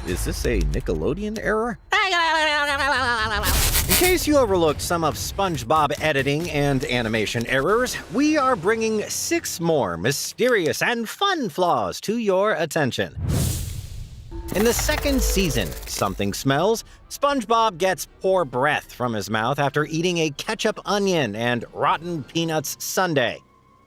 Is this a Nickelodeon error? In case you overlooked some of SpongeBob editing and animation errors, we are bringing 6 more mysterious and fun flaws to your attention. In the second season, Something Smells, SpongeBob gets poor breath from his mouth after eating a ketchup onion and rotten peanuts sundae.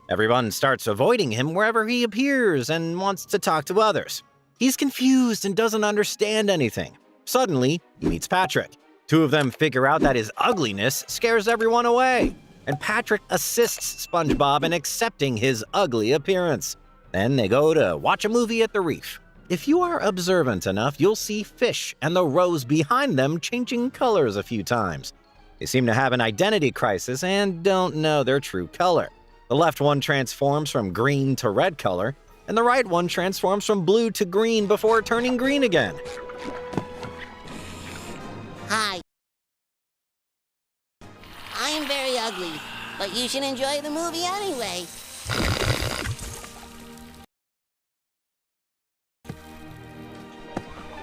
Everyone starts avoiding him wherever he appears and wants to talk to others. He's confused and doesn't understand anything. Suddenly, he meets Patrick. 2 of them figure out that his ugliness scares everyone away, and Patrick assists SpongeBob in accepting his ugly appearance. Then they go to watch a movie at the reef. If you are observant enough, you'll see fish and the rows behind them changing colors a few times. They seem to have an identity crisis and don't know their true color. The left one transforms from green to red color, and the right one transforms from blue to green before turning green again. Hi. I am very ugly, but you should enjoy the movie anyway.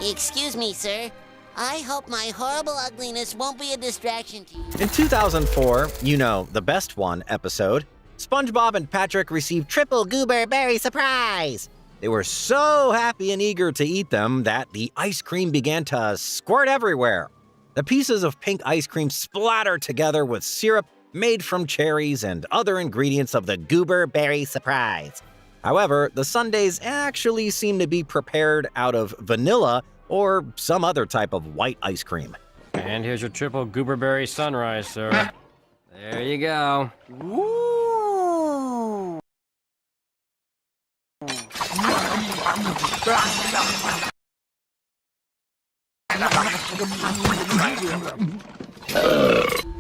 Excuse me, sir. I hope my horrible ugliness won't be a distraction to you. In 2004, you know, the best one episode, SpongeBob and Patrick received triple goober berry surprise. They were so happy and eager to eat them that the ice cream began to squirt everywhere. The pieces of pink ice cream splatter together with syrup made from cherries and other ingredients of the goober berry surprise. However, the sundaes actually seem to be prepared out of vanilla or some other type of white ice cream. And here's your triple gooberberry sunrise, sir. There you go. Ooh.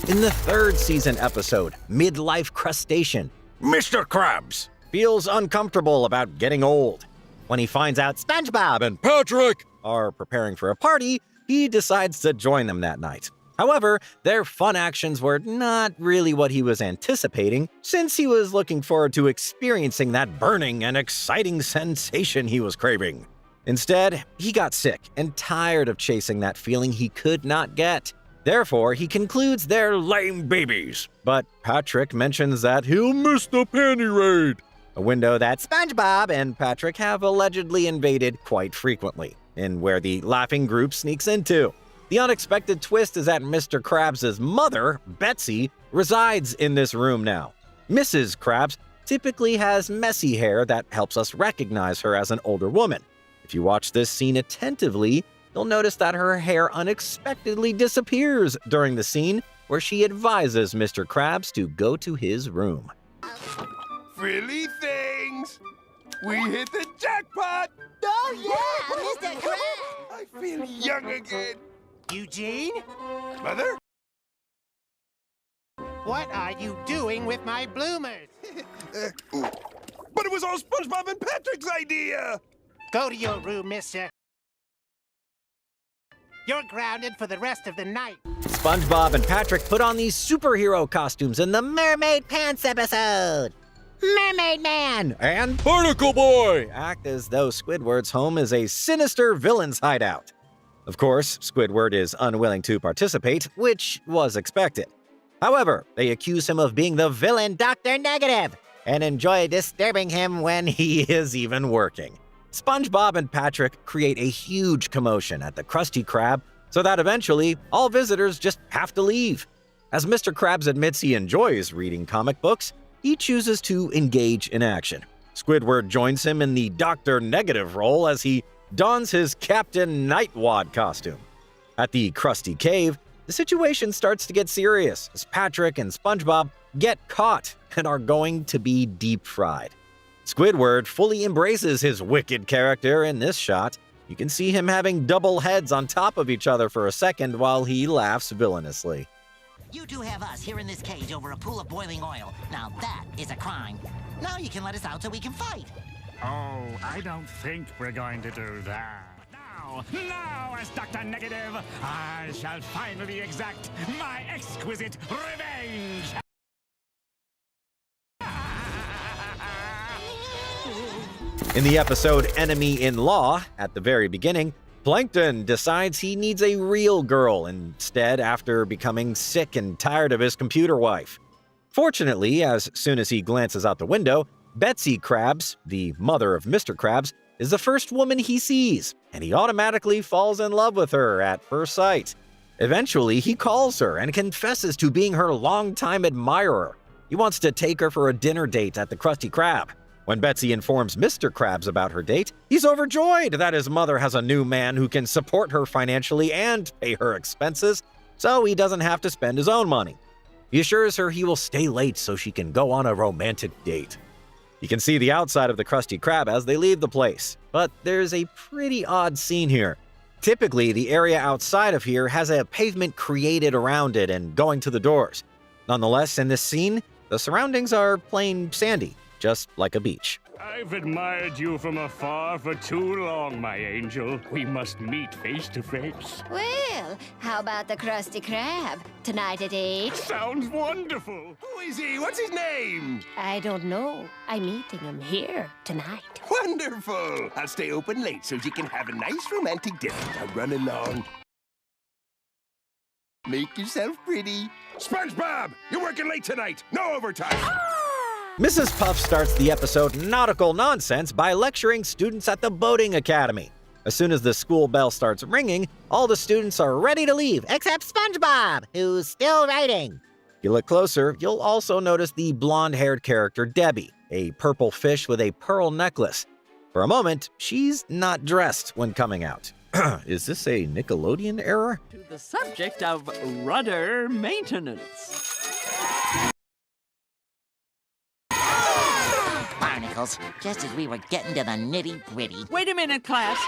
In the third season episode, Midlife Crustacean, Mr. Krabs feels uncomfortable about getting old. When he finds out SpongeBob and Patrick are preparing for a party, he decides to join them that night. However, their fun actions were not really what he was anticipating, since he was looking forward to experiencing that burning and exciting sensation he was craving. Instead, he got sick and tired of chasing that feeling he could not get. Therefore, he concludes they're lame babies. But Patrick mentions that he'll miss the panty raid, a window that SpongeBob and Patrick have allegedly invaded quite frequently, and where the laughing group sneaks into. The unexpected twist is that Mr. Krabs' mother, Betsy, resides in this room now. Mrs. Krabs typically has messy hair that helps us recognize her as an older woman. If you watch this scene attentively, you'll notice that her hair unexpectedly disappears during the scene where she advises Mr. Krabs to go to his room. Frilly things! We hit the jackpot! Oh yeah, Mr. Krabs! I feel young again. Eugene? Mother? What are you doing with my bloomers? But it was all SpongeBob and Patrick's idea! Go to your room, mister. You're grounded for the rest of the night. SpongeBob and Patrick put on these superhero costumes in the Mermaid Pants episode. Mermaid Man and Barnacle Boy act as though Squidward's home is a sinister villain's hideout. Of course, Squidward is unwilling to participate, which was expected. However, they accuse him of being the villain Dr. Negative and enjoy disturbing him when he is even working. SpongeBob and Patrick create a huge commotion at the Krusty Krab so that eventually all visitors just have to leave. As Mr. Krabs admits he enjoys reading comic books, he chooses to engage in action. Squidward joins him in the Dr. Negative role as he dons his Captain Nightwad costume. At the Krusty Cave, the situation starts to get serious as Patrick and SpongeBob get caught and are going to be deep fried. Squidward fully embraces his wicked character in this shot. You can see him having double heads on top of each other for a second while he laughs villainously. You two have us here in this cage over a pool of boiling oil. Now that is a crime. Now you can let us out so we can fight. Oh, I don't think we're going to do that. Now, as Dr. Negative, I shall finally exact my exquisite revenge! In the episode Enemy in Law, at the very beginning, Plankton decides he needs a real girl instead after becoming sick and tired of his computer wife. Fortunately, as soon as he glances out the window, Betsy Krabs, the mother of Mr. Krabs, is the first woman he sees, and he automatically falls in love with her at first sight. Eventually, he calls her and confesses to being her longtime admirer. He wants to take her for a dinner date at the Krusty Krab. When Betsy informs Mr. Krabs about her date, he's overjoyed that his mother has a new man who can support her financially and pay her expenses, so he doesn't have to spend his own money. He assures her he will stay late so she can go on a romantic date. You can see the outside of the Krusty Krab as they leave the place, but there's a pretty odd scene here. Typically, the area outside of here has a pavement created around it and going to the doors. Nonetheless, in this scene, the surroundings are plain sandy, just like a beach. I've admired you from afar for too long, my angel. We must meet face to face. Well, how about the Krusty Krab? Tonight at 8? Sounds wonderful. Who is he? What's his name? I don't know. I'm meeting him here tonight. Wonderful. I'll stay open late so you can have a nice romantic dinner. Now run along. Make yourself pretty. SpongeBob, you're working late tonight. No overtime. Mrs. Puff starts the episode Nautical Nonsense by lecturing students at the boating academy. As soon as the school bell starts ringing, all the students are ready to leave, except SpongeBob, who's still writing. If you look closer, you'll also notice the blonde-haired character Debbie, a purple fish with a pearl necklace. For a moment, she's not dressed when coming out. Is this a Nickelodeon error? To the subject of rudder maintenance. Barnacles, just as we were getting to the nitty-gritty. Wait a minute, class.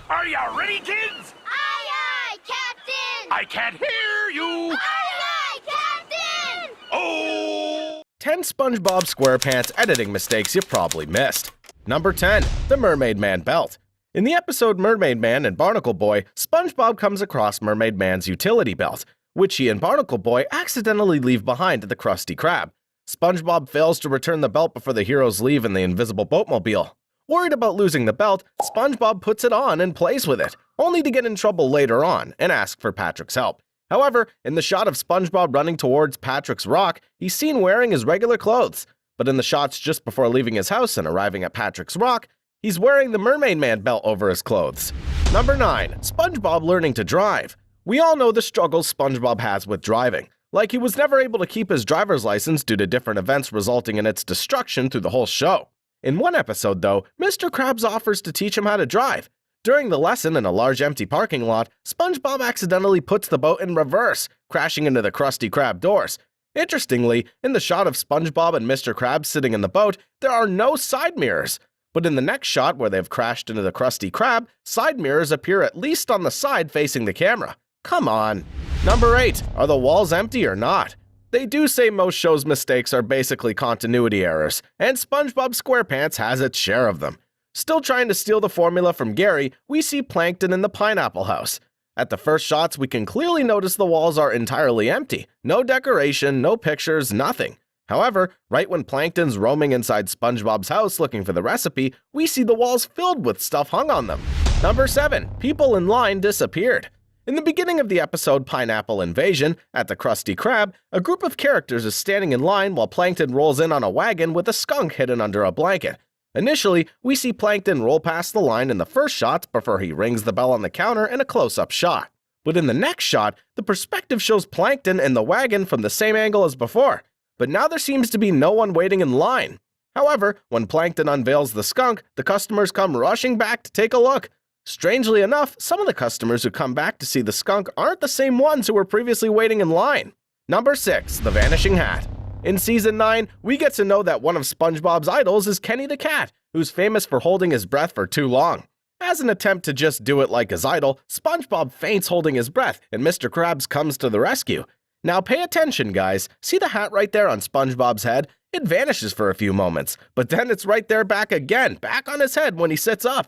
Are you ready, kids? Aye, aye, Captain! I can't hear you. Aye, aye, Captain! Oh! 10 SpongeBob SquarePants editing mistakes you probably missed. Number 10. The Mermaid Man Belt. In the episode Mermaid Man and Barnacle Boy, SpongeBob comes across Mermaid Man's utility belt, which he and Barnacle Boy accidentally leave behind at the Krusty Krab. SpongeBob fails to return the belt before the heroes leave in the invisible boatmobile. Worried about losing the belt, SpongeBob puts it on and plays with it, only to get in trouble later on and ask for Patrick's help. However, in the shot of SpongeBob running towards Patrick's rock, he's seen wearing his regular clothes. But in the shots just before leaving his house and arriving at Patrick's rock, he's wearing the Mermaid Man belt over his clothes. Number 9. SpongeBob learning to drive. We all know the struggles SpongeBob has with driving. Like he was never able to keep his driver's license due to different events resulting in its destruction through the whole show. In one episode, though, Mr. Krabs offers to teach him how to drive. During the lesson in a large empty parking lot, SpongeBob accidentally puts the boat in reverse, crashing into the Krusty Krab doors. Interestingly, in the shot of SpongeBob and Mr. Krabs sitting in the boat, there are no side mirrors. But in the next shot where they've crashed into the Krusty Krab, side mirrors appear at least on the side facing the camera. Come on. Number 8. Are the walls empty or not? They do say most shows' mistakes are basically continuity errors, and SpongeBob SquarePants has its share of them. Still trying to steal the formula from Gary, we see Plankton in the Pineapple House. At the first shots, we can clearly notice the walls are entirely empty. No decoration, no pictures, nothing. However, right when Plankton's roaming inside SpongeBob's house looking for the recipe, we see the walls filled with stuff hung on them. Number 7. People in line disappeared. In the beginning of the episode Pineapple Invasion, at the Krusty Krab, a group of characters is standing in line while Plankton rolls in on a wagon with a skunk hidden under a blanket. Initially, we see Plankton roll past the line in the first shot before he rings the bell on the counter in a close-up shot. But in the next shot, the perspective shows Plankton and the wagon from the same angle as before. But now there seems to be no one waiting in line. However, when Plankton unveils the skunk, the customers come rushing back to take a look. Strangely enough, some of the customers who come back to see the skunk aren't the same ones who were previously waiting in line. Number 6. The Vanishing Hat. In Season 9, we get to know that one of SpongeBob's idols is Kenny the Cat, who's famous for holding his breath for too long. As an attempt to just do it like his idol, SpongeBob faints holding his breath, and Mr. Krabs comes to the rescue. Now pay attention, guys. See the hat right there on SpongeBob's head? It vanishes for a few moments, but then it's right there back again, back on his head when he sits up.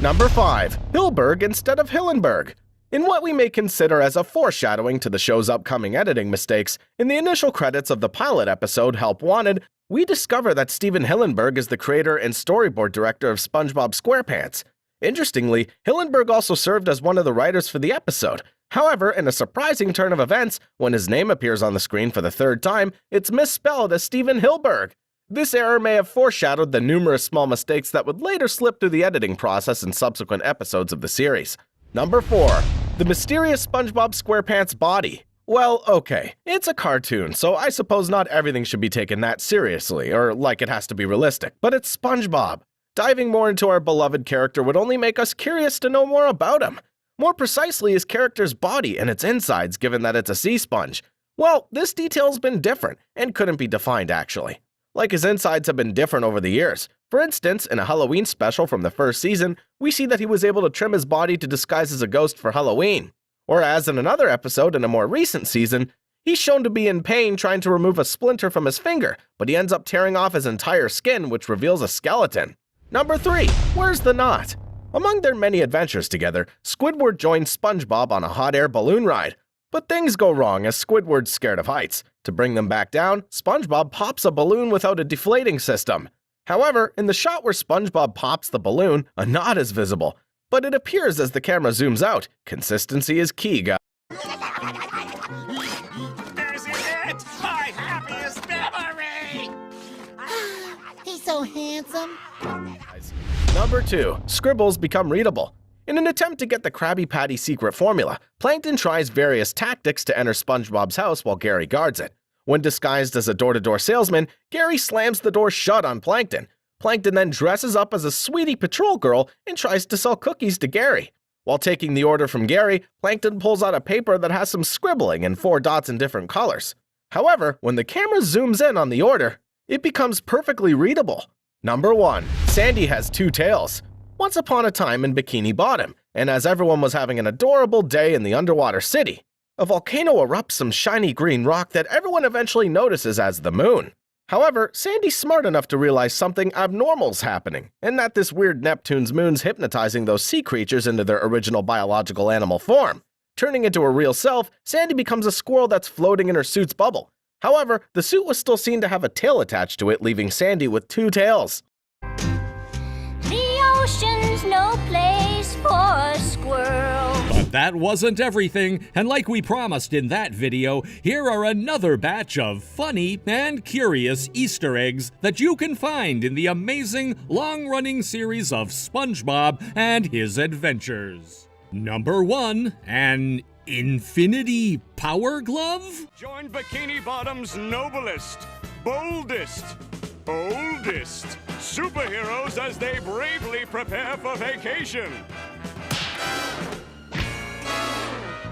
Number 5. Hillenburg instead of Hillenburg. In what we may consider as a foreshadowing to the show's upcoming editing mistakes, in the initial credits of the pilot episode Help Wanted, we discover that Stephen Hillenburg is the creator and storyboard director of SpongeBob SquarePants. Interestingly, Hillenburg also served as one of the writers for the episode. However, in a surprising turn of events, when his name appears on the screen for the third time, it's misspelled as Stephen Hillenburg. This error may have foreshadowed the numerous small mistakes that would later slip through the editing process in subsequent episodes of the series. Number 4. The mysterious SpongeBob SquarePants body. Well, okay, it's a cartoon, so I suppose not everything should be taken that seriously, or like it has to be realistic, but it's SpongeBob. Diving more into our beloved character would only make us curious to know more about him. More precisely, his character's body and its insides, given that it's a sea sponge. Well, this detail's been different, and couldn't be defined actually. Like his insides have been different over the years. For instance, in a Halloween special from the first season, we see that he was able to trim his body to disguise as a ghost for Halloween. Whereas in another episode in a more recent season, he's shown to be in pain trying to remove a splinter from his finger, but he ends up tearing off his entire skin, which reveals a skeleton. Number 3. Where's the knot? Among their many adventures together, Squidward joins SpongeBob on a hot air balloon ride. But things go wrong as Squidward's scared of heights. To bring them back down, SpongeBob pops a balloon without a deflating system. However, in the shot where SpongeBob pops the balloon, a knot is visible. But it appears as the camera zooms out. Consistency is key, guys. This is it! My happiest memory! He's so handsome. Number 2. Scribbles become readable. In an attempt to get the Krabby Patty secret formula, Plankton tries various tactics to enter SpongeBob's house while Gary guards it. When disguised as a door-to-door salesman, Gary slams the door shut on Plankton. Plankton then dresses up as a sweetie patrol girl and tries to sell cookies to Gary. While taking the order from Gary, Plankton pulls out a paper that has some scribbling and 4 dots in different colors. However, when the camera zooms in on the order, it becomes perfectly readable. Number 1. Sandy has 2 tails. Once upon a time in Bikini Bottom, and as everyone was having an adorable day in the underwater city, a volcano erupts some shiny green rock that everyone eventually notices as the moon. However, Sandy's smart enough to realize something abnormal's happening, and that this weird Neptune's moon's hypnotizing those sea creatures into their original biological animal form. Turning into her real self, Sandy becomes a squirrel that's floating in her suit's bubble. However, the suit was still seen to have a tail attached to it, leaving Sandy with 2 tails. The ocean's no place for a squirrel. But that wasn't everything, and like we promised in that video, here are another batch of funny and curious Easter eggs that you can find in the amazing long-running series of SpongeBob and his adventures. Number 1, an infinity power glove? Join Bikini Bottom's noblest, boldest, oldest superheroes as they bravely prepare for vacation.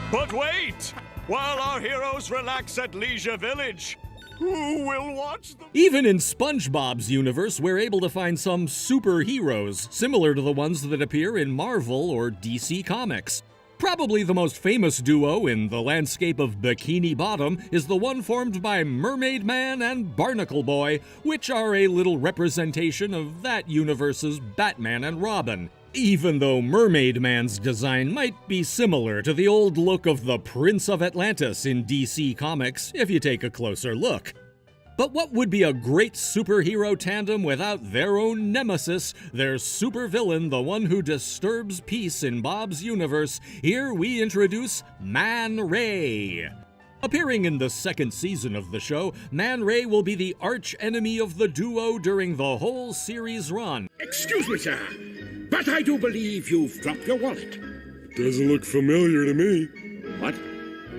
But wait! While our heroes relax at Leisure Village, who will watch them? Even in SpongeBob's universe, we're able to find some superheroes, similar to the ones that appear in Marvel or DC Comics. Probably the most famous duo in the landscape of Bikini Bottom is the one formed by Mermaid Man and Barnacle Boy, which are a little representation of that universe's Batman and Robin, even though Mermaid Man's design might be similar to the old look of the Prince of Atlantis in DC Comics if you take a closer look. But what would be a great superhero tandem without their own nemesis, their supervillain, the one who disturbs peace in Bob's universe? Here we introduce Man Ray. Appearing in the 2nd season of the show, Man Ray will be the arch-enemy of the duo during the whole series run. Excuse me, sir, but I do believe you've dropped your wallet. Doesn't look familiar to me. What?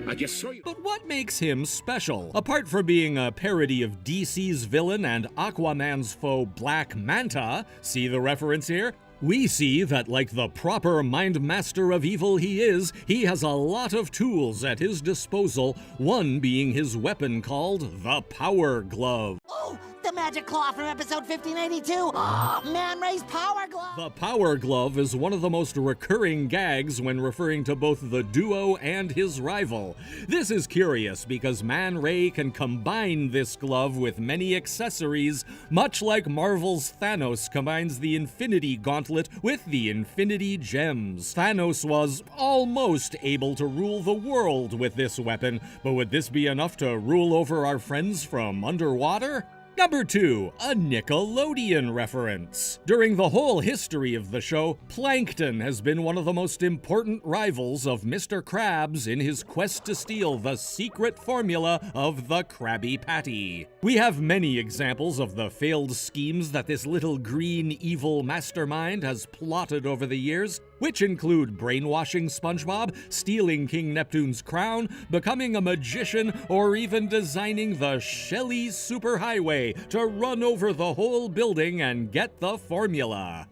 I just saw you. But what makes him special? Apart from being a parody of DC's villain and Aquaman's foe Black Manta, see the reference here? We see that, like the proper mind master of evil he is, he has a lot of tools at his disposal, one being his weapon called the Power Glove. Oh, the magic claw from episode 1582. Man Ray's power glove. The Power Glove is one of the most recurring gags when referring to both the duo and his rival. This is curious because Man Ray can combine this glove with many accessories, much like Marvel's Thanos combines the Infinity Gauntlet with the Infinity Gems. Thanos was almost able to rule the world with this weapon, but would this be enough to rule over our friends from underwater? Number 2, a Nickelodeon reference. During the whole history of the show, Plankton has been one of the most important rivals of Mr. Krabs in his quest to steal the secret formula of the Krabby Patty. We have many examples of the failed schemes that this little green evil mastermind has plotted over the years, which include brainwashing SpongeBob, stealing King Neptune's crown, becoming a magician, or even designing the Shelly Superhighway to run over the whole building and get the formula.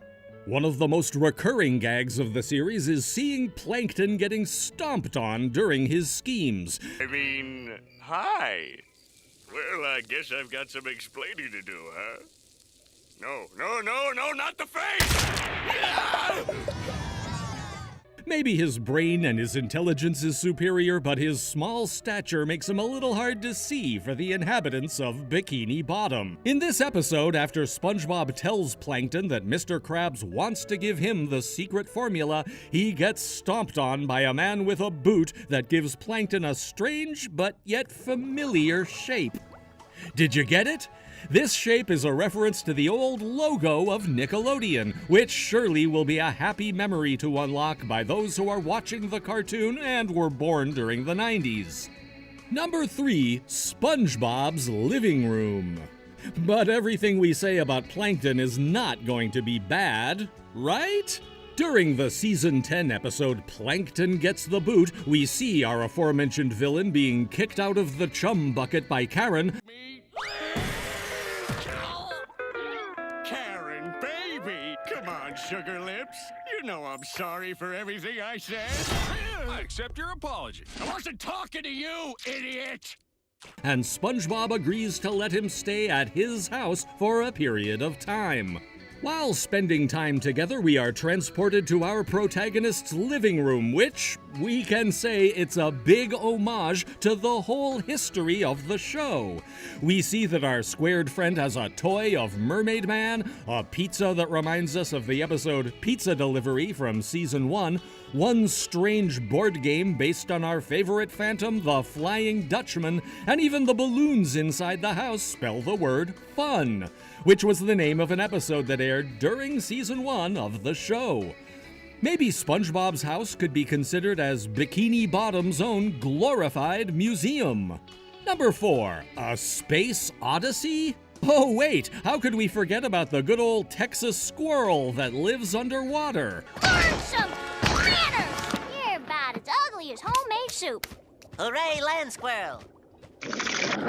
One of the most recurring gags of the series is seeing Plankton getting stomped on during his schemes. Hi. Well, I guess I've got some explaining to do, huh? No, not the face! Maybe his brain and his intelligence is superior, but his small stature makes him a little hard to see for the inhabitants of Bikini Bottom. In this episode, after SpongeBob tells Plankton that Mr. Krabs wants to give him the secret formula, he gets stomped on by a man with a boot that gives Plankton a strange but yet familiar shape. Did you get it? This shape is a reference to the old logo of Nickelodeon, which surely will be a happy memory to unlock by those who are watching the cartoon and were born during the 90s. Number 3, SpongeBob's living room. But everything we say about Plankton is not going to be bad, right? During the Season 10 episode Plankton Gets the Boot, we see our aforementioned villain being kicked out of the chum bucket by Karen. Karen, baby! Come on, Sugar Lips. You know I'm sorry for everything I said. I accept your apology. I wasn't talking to you, idiot! And SpongeBob agrees to let him stay at his house for a period of time. While spending time together, we are transported to our protagonist's living room, which we can say it's a big homage to the whole history of the show. We see that our squared friend has a toy of Mermaid Man, a pizza that reminds us of the episode Pizza Delivery from Season 1, one strange board game based on our favorite phantom, the Flying Dutchman, and even the balloons inside the house spell the word fun, which was the name of an episode that aired during Season 1 of the show. Maybe SpongeBob's house could be considered as Bikini Bottom's own glorified museum. Number 4, a space odyssey? Oh wait, how could we forget about the good old Texas squirrel that lives underwater? Learn some manners! You're about as ugly as homemade soup. Hooray, land squirrel!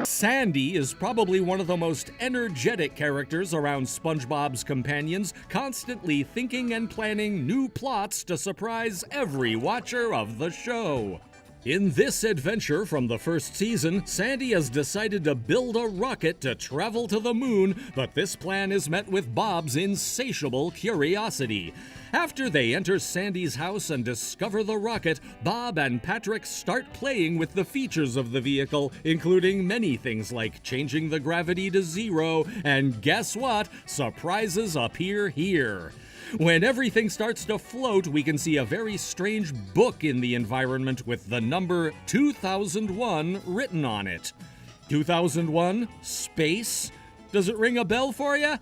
Sandy is probably one of the most energetic characters around SpongeBob's companions, constantly thinking and planning new plots to surprise every watcher of the show. In this adventure from the first season, Sandy has decided to build a rocket to travel to the moon, but this plan is met with Bob's insatiable curiosity. After they enter Sandy's house and discover the rocket, Bob and Patrick start playing with the features of the vehicle, including many things like changing the gravity to 0, and guess what? Surprises appear here. When everything starts to float, we can see a very strange book in the environment with the number 2001 written on it. 2001? Space? Does it ring a bell for you?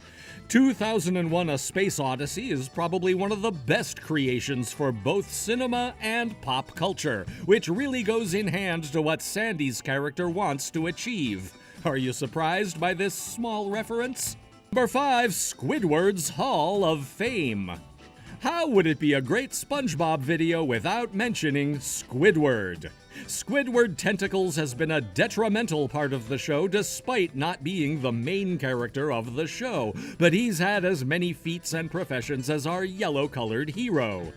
2001 A Space Odyssey is probably one of the best creations for both cinema and pop culture, which really goes in hand to what Sandy's character wants to achieve. Are you surprised by this small reference? Number 5, Squidward's Hall of Fame. How would it be a great SpongeBob video without mentioning Squidward? Squidward Tentacles has been a detrimental part of the show despite not being the main character of the show, but he's had as many feats and professions as our yellow-colored hero.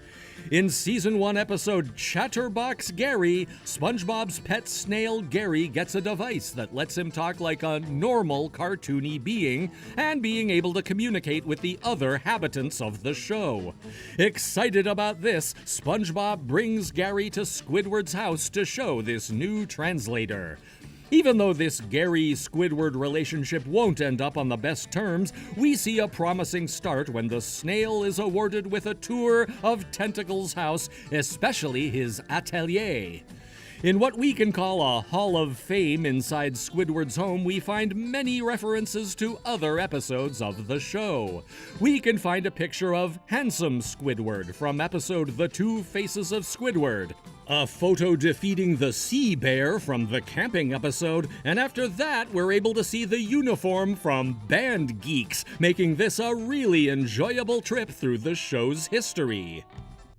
In Season 1 episode Chatterbox Gary, SpongeBob's pet snail Gary gets a device that lets him talk like a normal cartoony being and being able to communicate with the other habitants of the show. Excited about this, SpongeBob brings Gary to Squidward's house to show this new translator. Even though this Gary-Squidward relationship won't end up on the best terms, we see a promising start when the snail is awarded with a tour of Tentacle's house, especially his atelier. In what we can call a Hall of Fame inside Squidward's home, we find many references to other episodes of the show. We can find a picture of Handsome Squidward from episode The Two Faces of Squidward, a photo defeating the sea bear from the camping episode, and after that we're able to see the uniform from Band Geeks, making this a really enjoyable trip through the show's history.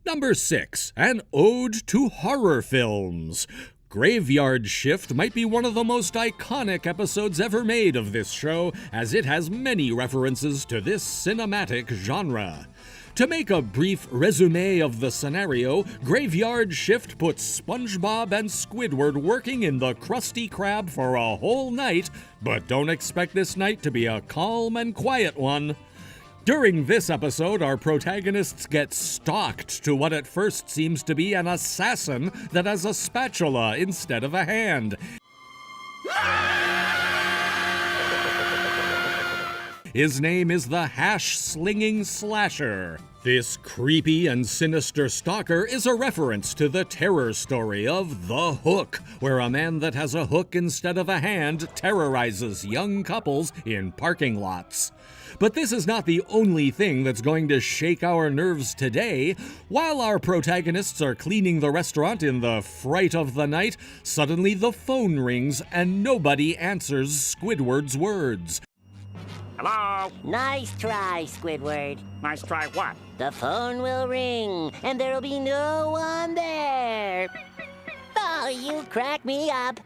Number 6, an ode to horror films. Graveyard Shift might be one of the most iconic episodes ever made of this show, as it has many references to this cinematic genre. To make a brief resume of the scenario, Graveyard Shift puts SpongeBob and Squidward working in the Krusty Krab for a whole night, but don't expect this night to be a calm and quiet one. During this episode, our protagonists get stalked to what at first seems to be an assassin that has a spatula instead of a hand. His name is the Hash-Slinging Slasher. This creepy and sinister stalker is a reference to the terror story of The Hook, where a man that has a hook instead of a hand terrorizes young couples in parking lots. But this is not the only thing that's going to shake our nerves today. While our protagonists are cleaning the restaurant in the fright of the night, suddenly the phone rings and nobody answers Squidward's words. Hello? Nice try, Squidward. Nice try what? The phone will ring, and there'll be no one there. Oh, you crack me up.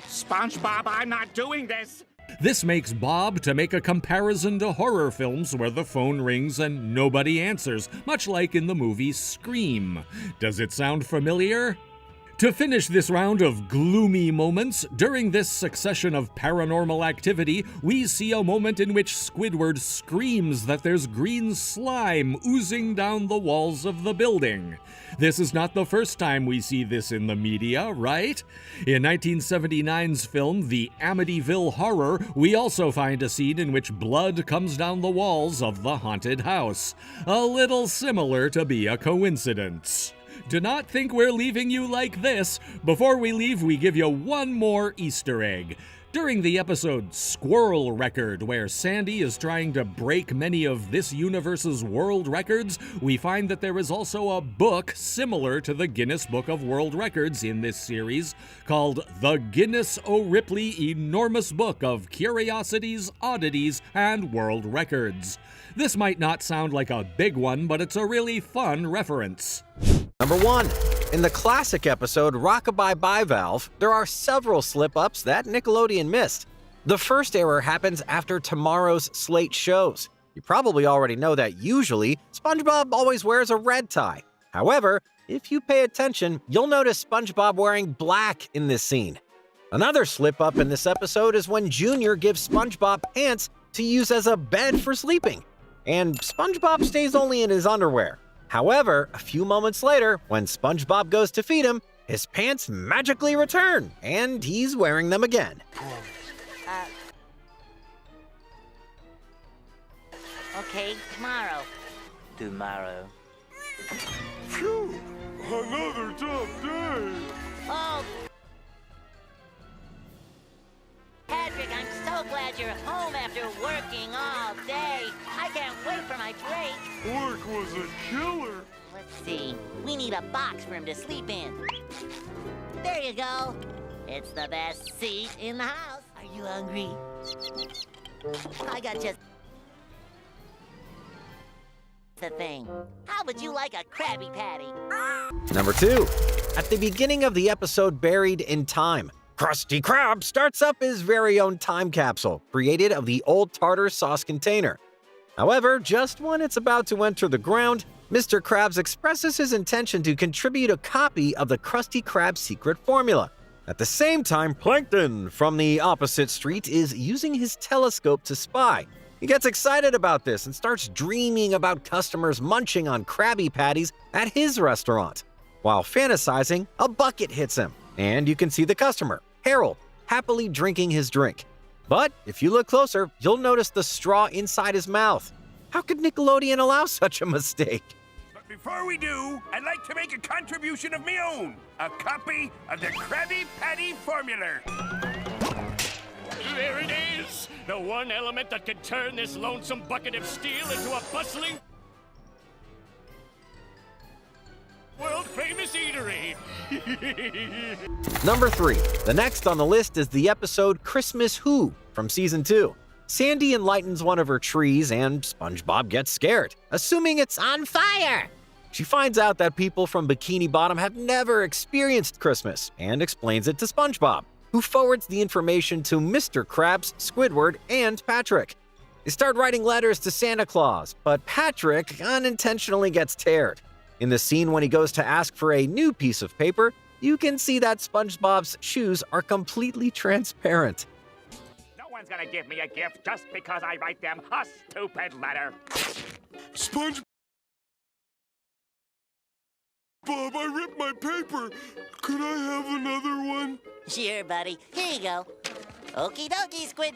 SpongeBob, I'm not doing this. This makes Bob to make a comparison to horror films where the phone rings and nobody answers, much like in the movie Scream. Does it sound familiar? To finish this round of gloomy moments, during this succession of paranormal activity, we see a moment in which Squidward screams that there's green slime oozing down the walls of the building. This is not the first time we see this in the media, right? In 1979's film, The Amityville Horror, we also find a scene in which blood comes down the walls of the haunted house. A little similar to be a coincidence. Do not think we're leaving you like this. Before we leave, we give you one more Easter egg. During the episode Squirrel Record, where Sandy is trying to break many of this universe's world records, we find that there is also a book similar to the Guinness Book of World Records in this series, called The Guinness O'Ripley Enormous Book of Curiosities, Oddities, and World Records. This might not sound like a big one, but it's a really fun reference. Number 1. In the classic episode Rockabye Bivalve, there are several slip-ups that Nickelodeon missed. The first error happens after tomorrow's slate shows. You probably already know that usually, SpongeBob always wears a red tie. However, if you pay attention, you'll notice SpongeBob wearing black in this scene. Another slip-up in this episode is when Junior gives SpongeBob pants to use as a bed for sleeping, and SpongeBob stays only in his underwear. However, a few moments later, when SpongeBob goes to feed him, his pants magically return, and he's wearing them again. Okay, tomorrow. Tomorrow. Phew! Another tough day! Oh! Patrick, I'm so glad you're home after working all day. I can't wait for my break. Work was a killer. Let's see. We need a box for him to sleep in. There you go. It's the best seat in the house. Are you hungry? I got just the thing. How would you like a Krabby Patty? Number 2. At the beginning of the episode Buried in Time, Krusty Krab starts up his very own time capsule, created of the old tartar sauce container. However, just when it's about to enter the ground, Mr. Krabs expresses his intention to contribute a copy of the Krusty Krab secret formula. At the same time, Plankton from the opposite street is using his telescope to spy. He gets excited about this and starts dreaming about customers munching on Krabby Patties at his restaurant. While fantasizing, a bucket hits him, and you can see the customer, Harold, happily drinking his drink. But if you look closer, you'll notice the straw inside his mouth. How could Nickelodeon allow such a mistake? But before we do, I'd like to make a contribution of my own. A copy of the Krabby Patty formula. There it is! The one element that could turn this lonesome bucket of steel into a bustling, world-famous eatery! Number 3. The next on the list is the episode Christmas Who from Season 2. Sandy enlightens one of her trees and SpongeBob gets scared, assuming it's on fire. She finds out that people from Bikini Bottom have never experienced Christmas and explains it to SpongeBob, who forwards the information to Mr. Krabs, Squidward, and Patrick. They start writing letters to Santa Claus, but Patrick unintentionally gets teared. In the scene when he goes to ask for a new piece of paper, you can see that SpongeBob's shoes are completely transparent. No one's gonna give me a gift just because I write them a stupid letter. SpongeBob, I ripped my paper. Could I have another one? Sure, buddy. Here you go. Okie dokie, Squid.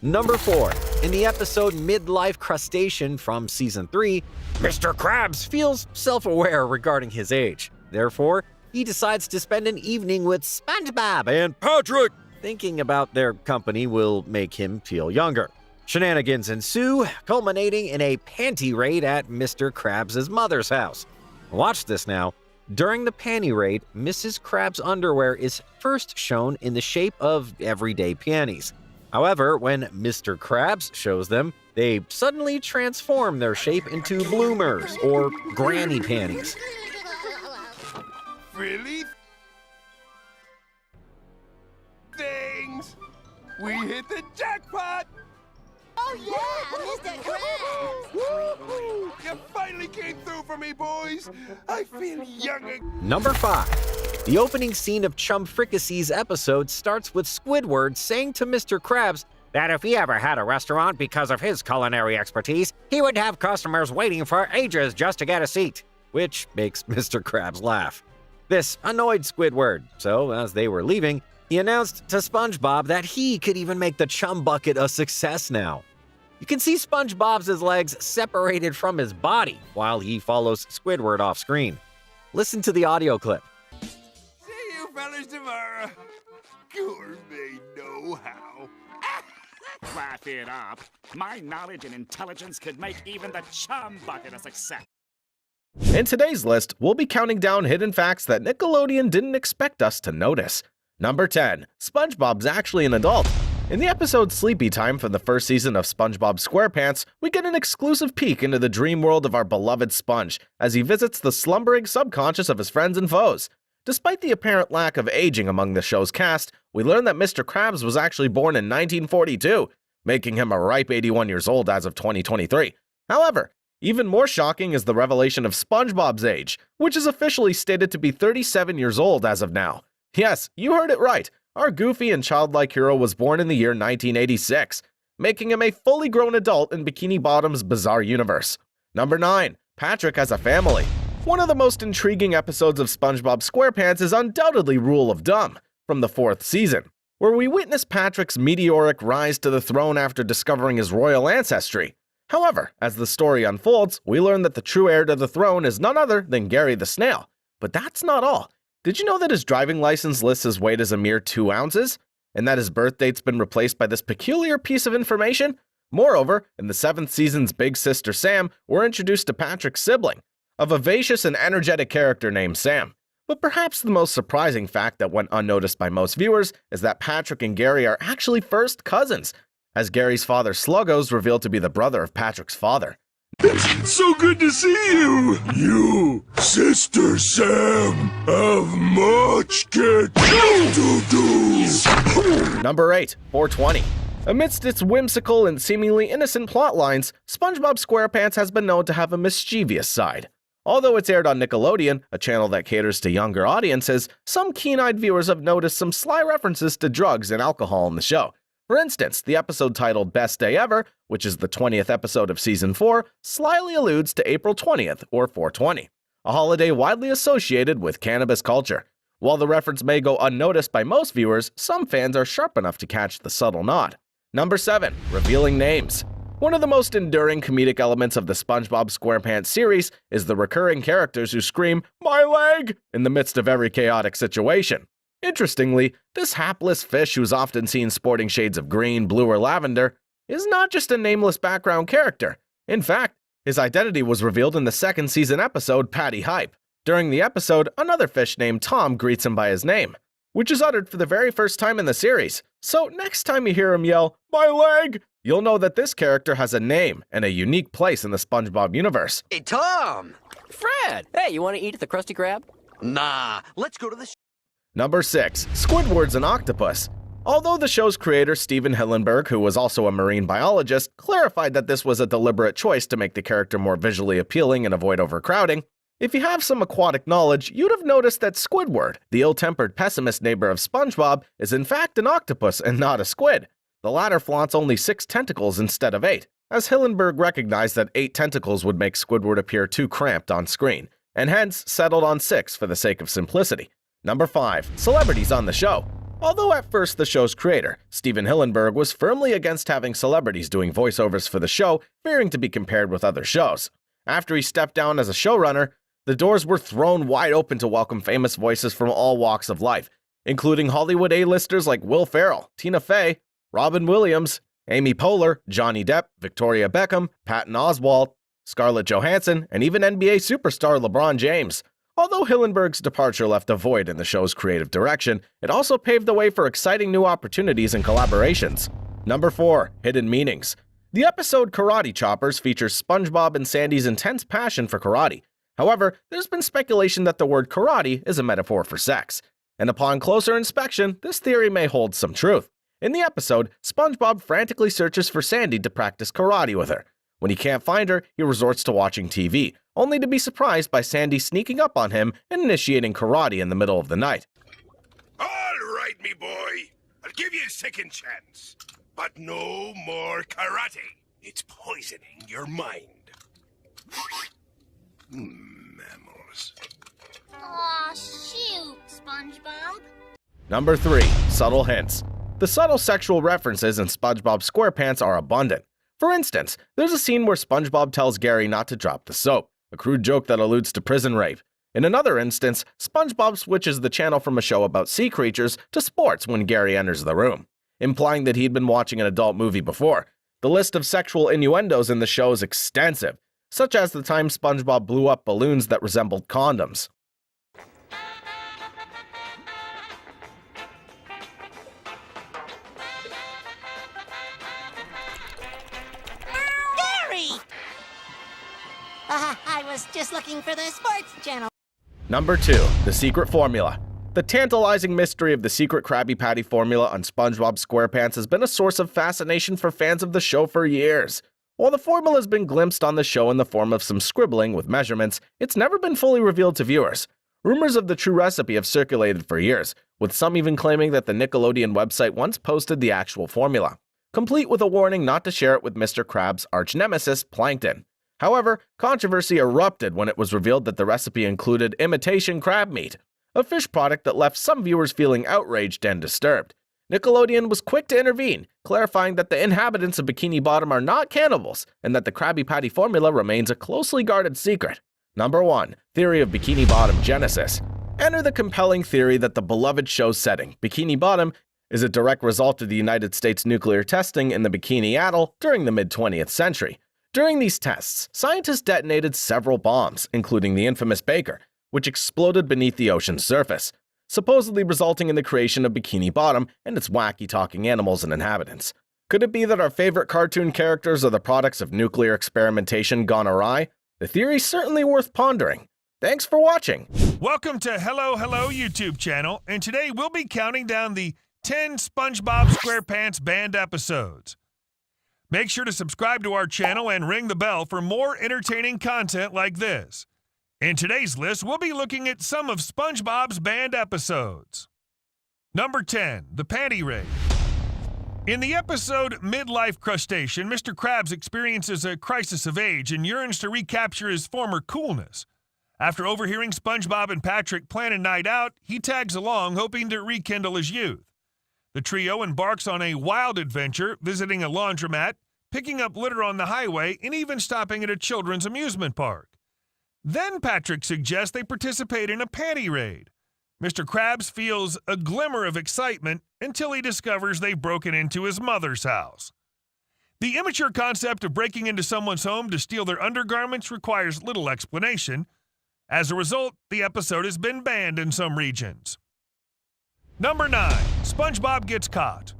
Number 4. In the episode Midlife Crustacean from Season 3, Mr. Krabs feels self-aware regarding his age. Therefore, he decides to spend an evening with SpongeBob and Patrick. Thinking about their company will make him feel younger. Shenanigans ensue, culminating in a panty raid at Mr. Krabs' mother's house. Watch this now. During the panty raid, Mrs. Krabs' underwear is first shown in the shape of everyday panties. However, when Mr. Krabs shows them, they suddenly transform their shape into bloomers or granny panties. Really? Things! We hit the jackpot! Oh yeah, Mr. Krabs! Woo-hoo! You finally came through for me, boys! I feel young again. Number 5. The opening scene of Chum Fricassee's episode starts with Squidward saying to Mr. Krabs that if he ever had a restaurant because of his culinary expertise, he would have customers waiting for ages just to get a seat, which makes Mr. Krabs laugh. This annoyed Squidward, so as they were leaving, he announced to SpongeBob that he could even make the Chum Bucket a success now. You can see SpongeBob's legs separated from his body while he follows Squidward off screen. Listen to the audio clip. See you fellas tomorrow. Gourmet know-how. Laugh it up. My knowledge and intelligence could make even the Chum Bucket a success. In today's list, we'll be counting down hidden facts that Nickelodeon didn't expect us to notice. Number 10. SpongeBob's actually an adult. In the episode Sleepy Time from the first season of SpongeBob SquarePants, we get an exclusive peek into the dream world of our beloved Sponge as he visits the slumbering subconscious of his friends and foes. Despite the apparent lack of aging among the show's cast, we learn that Mr. Krabs was actually born in 1942, making him a ripe 81 years old as of 2023. However, even more shocking is the revelation of SpongeBob's age, which is officially stated to be 37 years old as of now. Yes, you heard it right. Our goofy and childlike hero was born in the year 1986, making him a fully grown adult in Bikini Bottom's bizarre universe. Number 9. Patrick has a family. One of the most intriguing episodes of SpongeBob SquarePants is undoubtedly Rule of Dumb, from the 4th season, where we witness Patrick's meteoric rise to the throne after discovering his royal ancestry. However, as the story unfolds, we learn that the true heir to the throne is none other than Gary the Snail. But that's not all. Did you know that his driving license lists his weight as a mere 2 ounces? And that his birth date's been replaced by this peculiar piece of information? Moreover, in the 7th season's big sister Sam, we're introduced to Patrick's sibling, a vivacious and energetic character named Sam. But perhaps the most surprising fact that went unnoticed by most viewers is that Patrick and Gary are actually first cousins, as Gary's father Sluggo's revealed to be the brother of Patrick's father. It's so good to see you! You, Sister Sam, have much to do! Number 8. 420. Amidst its whimsical and seemingly innocent plot lines, SpongeBob SquarePants has been known to have a mischievous side. Although it's aired on Nickelodeon, a channel that caters to younger audiences, some keen-eyed viewers have noticed some sly references to drugs and alcohol in the show. For instance, the episode titled Best Day Ever, which is the 20th episode of Season 4, slyly alludes to April 20th, or 420, a holiday widely associated with cannabis culture. While the reference may go unnoticed by most viewers, some fans are sharp enough to catch the subtle nod. Number 7. Revealing names. One of the most enduring comedic elements of the SpongeBob SquarePants series is the recurring characters who scream, "My leg!" in the midst of every chaotic situation. Interestingly, this hapless fish who's often seen sporting shades of green, blue, or lavender is not just a nameless background character. In fact, his identity was revealed in the second season episode Patty Hype. During the episode, another fish named Tom greets him by his name, which is uttered for the very first time in the series. So next time you hear him yell, "My leg!" you'll know that this character has a name and a unique place in the SpongeBob universe. Hey, Tom! Fred! Hey, you want to eat at the Krusty Krab? Nah, let's go to the Number 6. Squidward's an octopus. Although the show's creator, Steven Hillenburg, who was also a marine biologist, clarified that this was a deliberate choice to make the character more visually appealing and avoid overcrowding, if you have some aquatic knowledge, you'd have noticed that Squidward, the ill-tempered pessimist neighbor of SpongeBob, is in fact an octopus and not a squid. The latter flaunts only 6 tentacles instead of 8, as Hillenburg recognized that 8 tentacles would make Squidward appear too cramped on screen, and hence settled on 6 for the sake of simplicity. Number 5. Celebrities on the show. Although at first the show's creator, Steven Hillenburg, was firmly against having celebrities doing voiceovers for the show, fearing to be compared with other shows. After he stepped down as a showrunner, the doors were thrown wide open to welcome famous voices from all walks of life, including Hollywood A-listers like Will Ferrell, Tina Fey, Robin Williams, Amy Poehler, Johnny Depp, Victoria Beckham, Patton Oswalt, Scarlett Johansson, and even NBA superstar LeBron James. Although Hillenburg's departure left a void in the show's creative direction, it also paved the way for exciting new opportunities and collaborations. Number 4. Hidden meanings. The episode Karate Choppers features SpongeBob and Sandy's intense passion for karate. However, there's been speculation that the word karate is a metaphor for sex. And upon closer inspection, this theory may hold some truth. In the episode, SpongeBob frantically searches for Sandy to practice karate with her. When he can't find her, he resorts to watching TV, only to be surprised by Sandy sneaking up on him and initiating karate in the middle of the night. All right, me boy. I'll give you a second chance. But no more karate. It's poisoning your mind. Mammals. Aw, shoot, SpongeBob. Number 3. Subtle hints. The subtle sexual references in SpongeBob SquarePants are abundant. For instance, there's a scene where SpongeBob tells Gary not to drop the soap, a crude joke that alludes to prison rape. In another instance, SpongeBob switches the channel from a show about sea creatures to sports when Gary enters the room, implying that he'd been watching an adult movie before. The list of sexual innuendos in the show is extensive, such as the time SpongeBob blew up balloons that resembled condoms. I was just looking for the sports channel. Number 2. The Secret Formula. The tantalizing mystery of the secret Krabby Patty formula on SpongeBob SquarePants has been a source of fascination for fans of the show for years. While the formula has been glimpsed on the show in the form of some scribbling with measurements, it's never been fully revealed to viewers. Rumors of the true recipe have circulated for years, with some even claiming that the Nickelodeon website once posted the actual formula, complete with a warning not to share it with Mr. Krabs' arch-nemesis, Plankton. However, controversy erupted when it was revealed that the recipe included imitation crab meat, a fish product that left some viewers feeling outraged and disturbed. Nickelodeon was quick to intervene, clarifying that the inhabitants of Bikini Bottom are not cannibals and that the Krabby Patty formula remains a closely guarded secret. Number 1. Theory of Bikini Bottom Genesis. Enter the compelling theory that the beloved show's setting, Bikini Bottom, is a direct result of the United States nuclear testing in the Bikini Atoll during the mid-20th century. During these tests, scientists detonated several bombs, including the infamous Baker, which exploded beneath the ocean's surface, supposedly resulting in the creation of Bikini Bottom and its wacky talking animals and inhabitants. Could it be that our favorite cartoon characters are the products of nuclear experimentation gone awry? The theory's certainly worth pondering. Thanks for watching! Welcome to Hello Hello YouTube channel, and today we'll be counting down the 10 SpongeBob SquarePants banned episodes. Make sure to subscribe to our channel and ring the bell for more entertaining content like this. In today's list, we'll be looking at some of SpongeBob's banned episodes. Number 10, The Panty Raid. In the episode Midlife Crustacean, Mr. Krabs experiences a crisis of age and yearns to recapture his former coolness. After overhearing SpongeBob and Patrick plan a night out, he tags along, hoping to rekindle his youth. The trio embarks on a wild adventure, visiting a laundromat, picking up litter on the highway, and even stopping at a children's amusement park. Then Patrick suggests they participate in a panty raid. Mr. Krabs feels a glimmer of excitement until he discovers they've broken into his mother's house. The immature concept of breaking into someone's home to steal their undergarments requires little explanation. As a result, the episode has been banned in some regions. Number 9, SpongeBob Gets Caught.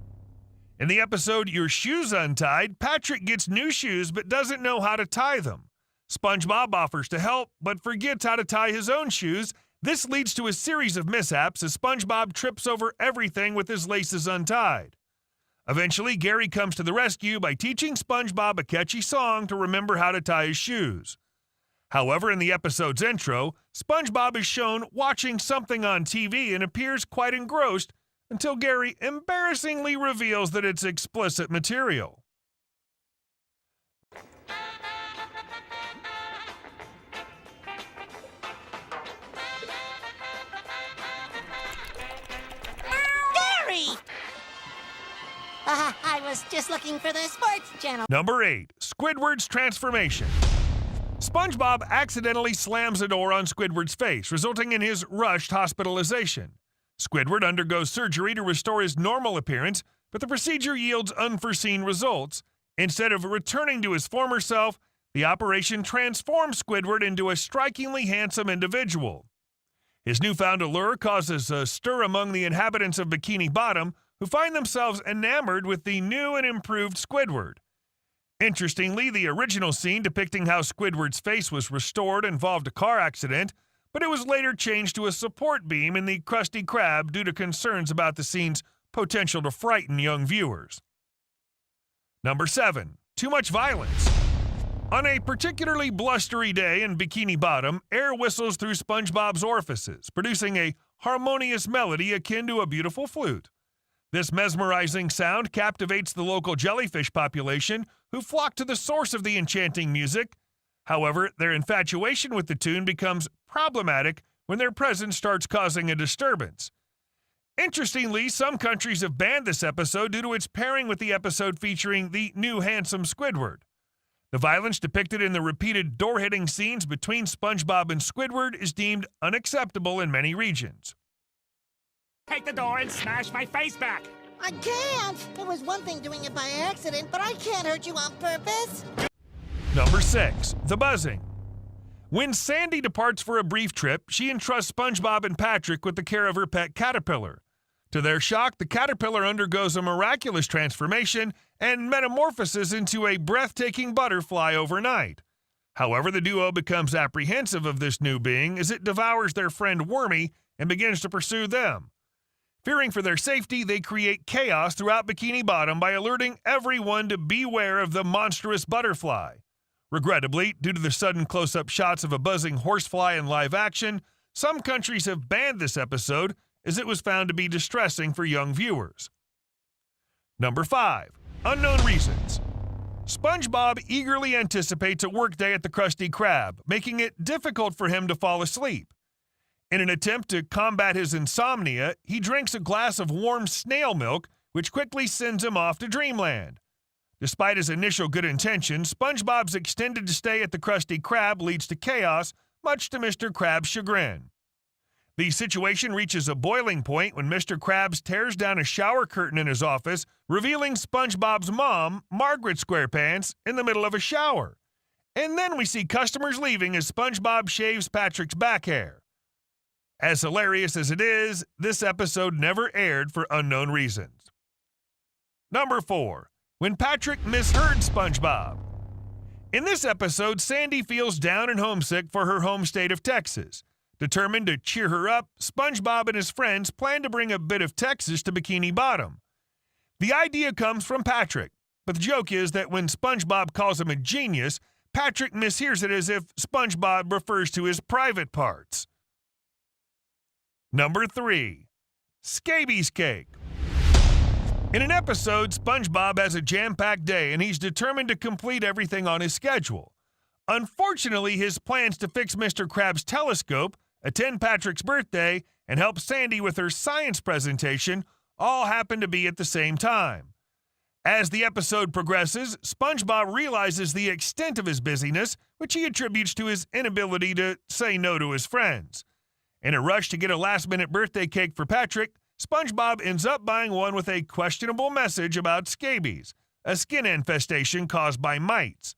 In the episode Your Shoes Untied, Patrick gets new shoes but doesn't know how to tie them. SpongeBob offers to help but forgets how to tie his own shoes. This leads to a series of mishaps as SpongeBob trips over everything with his laces untied. Eventually, Gary comes to the rescue by teaching SpongeBob a catchy song to remember how to tie his shoes. However, in the episode's intro, SpongeBob is shown watching something on TV and appears quite engrossed until Gary embarrassingly reveals that it's explicit material. I was just looking for the sports channel. Number 8, Squidward's transformation. SpongeBob accidentally slams a door on Squidward's face, resulting in his rushed hospitalization. Squidward undergoes surgery to restore his normal appearance, but the procedure yields unforeseen results. Instead of returning to his former self, the operation transforms Squidward into a strikingly handsome individual. His newfound allure causes a stir among the inhabitants of Bikini Bottom, who find themselves enamored with the new and improved Squidward. Interestingly, the original scene depicting how Squidward's face was restored involved a car accident, but it was later changed to a support beam in the Krusty Krab due to concerns about the scene's potential to frighten young viewers. Number 7, Too Much Violence. On a particularly blustery day in Bikini Bottom, air whistles through SpongeBob's orifices, producing a harmonious melody akin to a beautiful flute. This mesmerizing sound captivates the local jellyfish population, who flock to the source of the enchanting music. However, their infatuation with the tune becomes problematic when their presence starts causing a disturbance. Interestingly, some countries have banned this episode due to its pairing with the episode featuring the new handsome Squidward. The violence depicted in the repeated door-hitting scenes between SpongeBob and Squidward is deemed unacceptable in many regions. Take the door and smash my face back! I can't! It was one thing doing it by accident, but I can't hurt you on purpose. Number 6, The Buzzing. When Sandy departs for a brief trip, she entrusts SpongeBob and Patrick with the care of her pet caterpillar. To their shock, the caterpillar undergoes a miraculous transformation and metamorphoses into a breathtaking butterfly overnight. However, the duo becomes apprehensive of this new being as it devours their friend Wormy and begins to pursue them. Fearing for their safety, they create chaos throughout Bikini Bottom by alerting everyone to beware of the monstrous butterfly. Regrettably, due to the sudden close-up shots of a buzzing horsefly in live action, some countries have banned this episode as it was found to be distressing for young viewers. Number 5, Unknown Reasons. SpongeBob eagerly anticipates a workday at the Krusty Krab, making it difficult for him to fall asleep. In an attempt to combat his insomnia, he drinks a glass of warm snail milk, which quickly sends him off to dreamland. Despite his initial good intentions, SpongeBob's extended stay at the Krusty Krab leads to chaos, much to Mr. Krabs' chagrin. The situation reaches a boiling point when Mr. Krabs tears down a shower curtain in his office, revealing SpongeBob's mom, Margaret SquarePants, in the middle of a shower. And then we see customers leaving as SpongeBob shaves Patrick's back hair. As hilarious as it is, this episode never aired for unknown reasons. Number 4, When Patrick misheard SpongeBob. In this episode, Sandy feels down and homesick for her home state of Texas. Determined to cheer her up, SpongeBob and his friends plan to bring a bit of Texas to Bikini Bottom. The idea comes from Patrick, but the joke is that when SpongeBob calls him a genius, Patrick mishears it as if SpongeBob refers to his private parts. Number 3. Scabies Cake. In an episode, SpongeBob has a jam-packed day and he's determined to complete everything on his schedule. Unfortunately, his plans to fix Mr. Krabs' telescope, attend Patrick's birthday, and help Sandy with her science presentation all happen to be at the same time. As the episode progresses, SpongeBob realizes the extent of his busyness, which he attributes to his inability to say no to his friends. In a rush to get a last-minute birthday cake for Patrick, SpongeBob ends up buying one with a questionable message about scabies, a skin infestation caused by mites.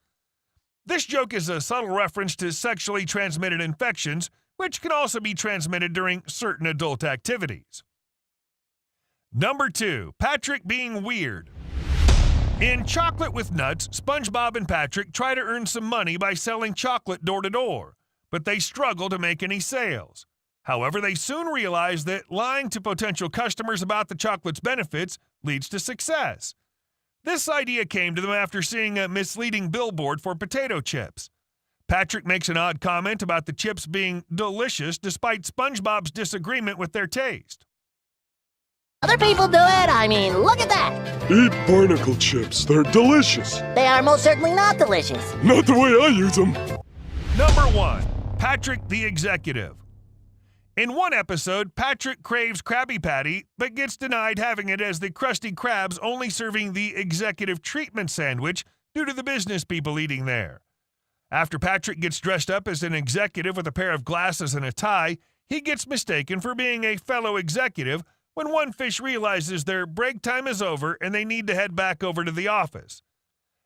This joke is a subtle reference to sexually transmitted infections, which can also be transmitted during certain adult activities. Number 2, Patrick being weird. In Chocolate with Nuts, SpongeBob and Patrick try to earn some money by selling chocolate door to door, but they struggle to make any sales. However, they soon realize that lying to potential customers about the chocolate's benefits leads to success. This idea came to them after seeing a misleading billboard for potato chips. Patrick makes an odd comment about the chips being delicious despite SpongeBob's disagreement with their taste. Other people do it. I mean, look at that. Eat barnacle chips. They're delicious. They are most certainly not delicious. Not the way I use them. Number 1, Patrick the Executive. In one episode, Patrick craves Krabby Patty, but gets denied having it as the Krusty Krab's only serving the executive treatment sandwich due to the business people eating there. After Patrick gets dressed up as an executive with a pair of glasses and a tie, he gets mistaken for being a fellow executive when one fish realizes their break time is over and they need to head back over to the office.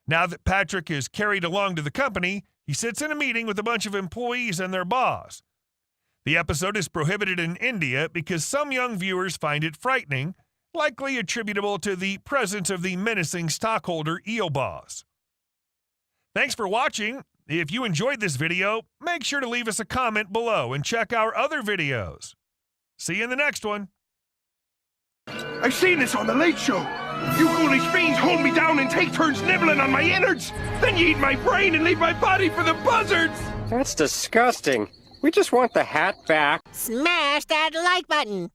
Now that Patrick is carried along to the company, he sits in a meeting with a bunch of employees and their boss. The episode is prohibited in India because some young viewers find it frightening, likely attributable to the presence of the menacing stockholder eel boss. Thanks for watching. If you enjoyed this video, make sure to leave us a comment below and check our other videos. See you in the next one. I've seen this on The Late Show. You ghoulish fiends hold me down and take turns nibbling on my innards. Then you eat my brain and leave my body for the buzzards. That's disgusting. We just want the hat back. Smash that like button.